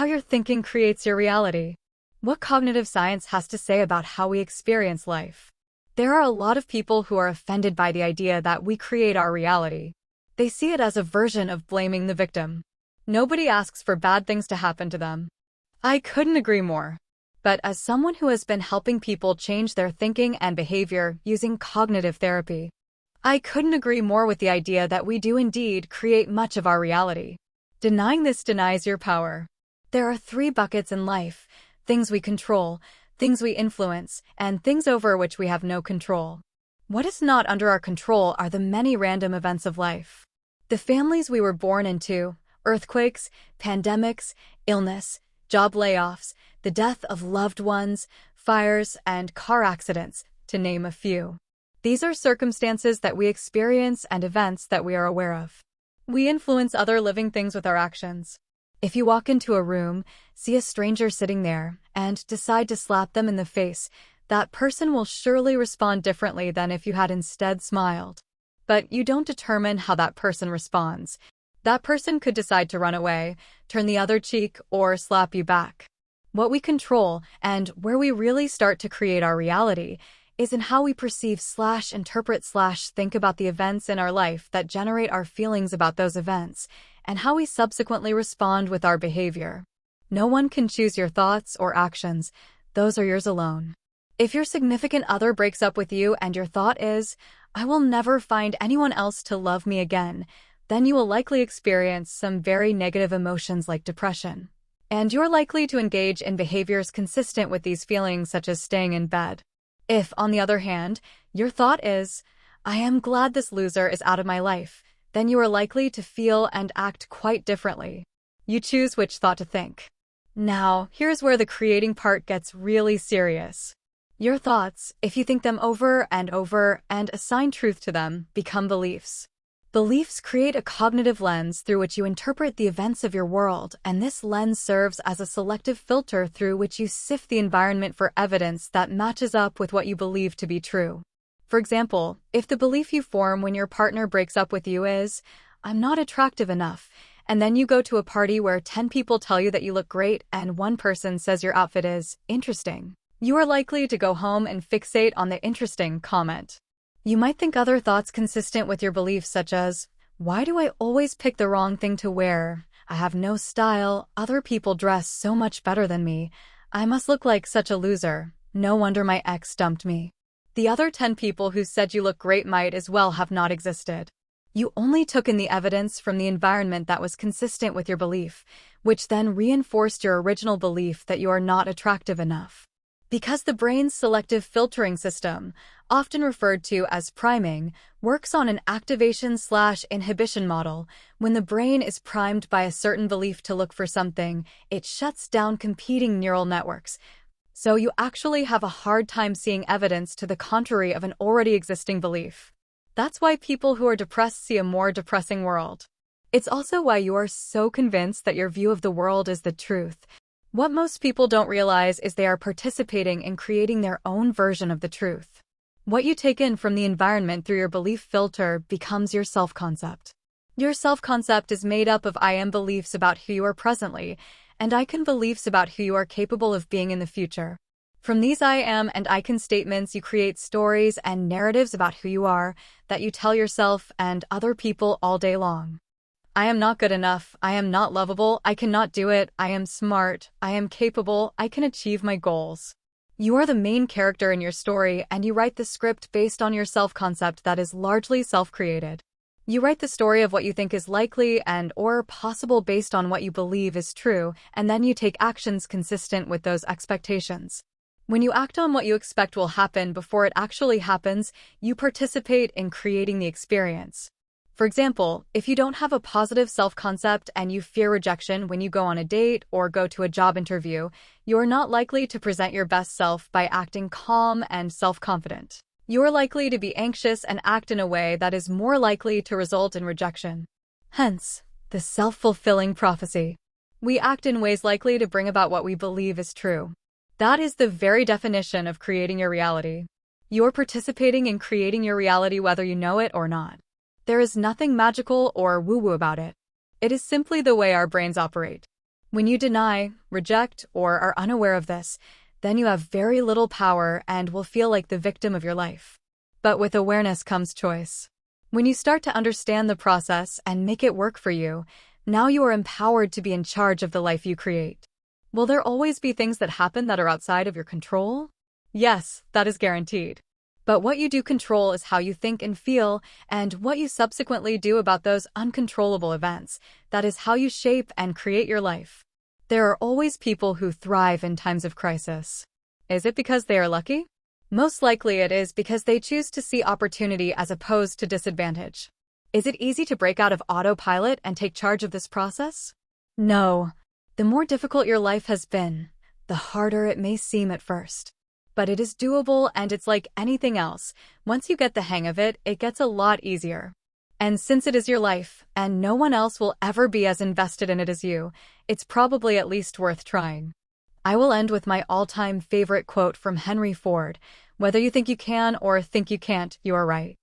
how your thinking creates your reality. What cognitive science has to say about how we experience life. There are a lot of people who are offended by the idea that we create our reality. They see it as a version of blaming the victim. Nobody asks for bad things to happen to them. I couldn't agree more. But as someone who has been helping people change their thinking and behavior using cognitive therapy, I couldn't agree more with the idea that we do indeed create much of our reality. Denying this denies your power. There are 3 buckets in life: things we control, things we influence, and things over which we have no control. What is not under our control are the many random events of life. The families we were born into, earthquakes, pandemics, illness, job layoffs, the death of loved ones, fires, and car accidents, to name a few. These are circumstances that we experience and events that we are aware of. We influence other living things with our actions. If you walk into a room, see a stranger sitting there, and decide to slap them in the face, that person will surely respond differently than if you had instead smiled. But you don't determine how that person responds. That person could decide to run away, turn the other cheek, or slap you back. What we control, and where we really start to create our reality, is in how we perceive/interpret/think about the events in our life that generate our feelings about those events, and how we subsequently respond with our behavior. No one can choose your thoughts or actions. Those are yours alone. If your significant other breaks up with you and your thought is, "I will never find anyone else to love me again," then you will likely experience some very negative emotions like depression. And you're likely to engage in behaviors consistent with these feelings, such as staying in bed. If, on the other hand, your thought is, "I am glad this loser is out of my life," then you are likely to feel and act quite differently. You choose which thought to think. Now, here's where the creating part gets really serious. Your thoughts, if you think them over and assign truth to them, become beliefs. Beliefs create a cognitive lens through which you interpret the events of your world, and this lens serves as a selective filter through which you sift the environment for evidence that matches up with what you believe to be true. For example, if the belief you form when your partner breaks up with you is, "I'm not attractive enough," and then you go to a party where 10 people tell you that you look great and one person says your outfit is interesting, you are likely to go home and fixate on the interesting comment. You might think other thoughts consistent with your beliefs, such as, "Why do I always pick the wrong thing to wear? I have no style. Other people dress so much better than me. I must look like such a loser. No wonder my ex dumped me." The other 10 people who said you look great might as well have not existed. You only took in the evidence from the environment that was consistent with your belief, which then reinforced your original belief that you are not attractive enough. Because the brain's selective filtering system, often referred to as priming, works on an activation/inhibition model. When the brain is primed by a certain belief to look for something, it shuts down competing neural networks. So you actually have a hard time seeing evidence to the contrary of an already existing belief. That's why people who are depressed see a more depressing world. It's also why you are so convinced that your view of the world is the truth. What most people don't realize is they are participating in creating their own version of the truth. What you take in from the environment through your belief filter becomes your self-concept. Your self-concept is made up of I am beliefs about who you are presently, and I can beliefs about who you are capable of being in the future. From these I am and I can statements, you create stories and narratives about who you are that you tell yourself and other people all day long. I am not good enough, I am not lovable, I cannot do it, I am smart, I am capable, I can achieve my goals. You are the main character in your story, and you write the script based on your self-concept that is largely self-created. You write the story of what you think is likely and/or possible based on what you believe is true, and then you take actions consistent with those expectations. When you act on what you expect will happen before it actually happens, you participate in creating the experience. For example, if you don't have a positive self-concept and you fear rejection when you go on a date or go to a job interview, you are not likely to present your best self by acting calm and self-confident. You are likely to be anxious and act in a way that is more likely to result in rejection. Hence, the self-fulfilling prophecy. We act in ways likely to bring about what we believe is true. That is the very definition of creating your reality. You're participating in creating your reality whether you know it or not. There is nothing magical or woo-woo about it. It is simply the way our brains operate. When you deny, reject, or are unaware of this, then you have very little power and will feel like the victim of your life. But with awareness comes choice. When you start to understand the process and make it work for you, now you are empowered to be in charge of the life you create. Will there always be things that happen that are outside of your control? Yes, that is guaranteed. But what you do control is how you think and feel, and what you subsequently do about those uncontrollable events. That is how you shape and create your life. There are always people who thrive in times of crisis. Is it because they are lucky? Most likely it is because they choose to see opportunity as opposed to disadvantage. Is it easy to break out of autopilot and take charge of this process? No. The more difficult your life has been, the harder it may seem at first. But it is doable, and it's like anything else. Once you get the hang of it, it gets a lot easier. And since it is your life, and no one else will ever be as invested in it as you, it's probably at least worth trying. I will end with my all-time favorite quote from Henry Ford: "Whether you think you can or think you can't, you are right."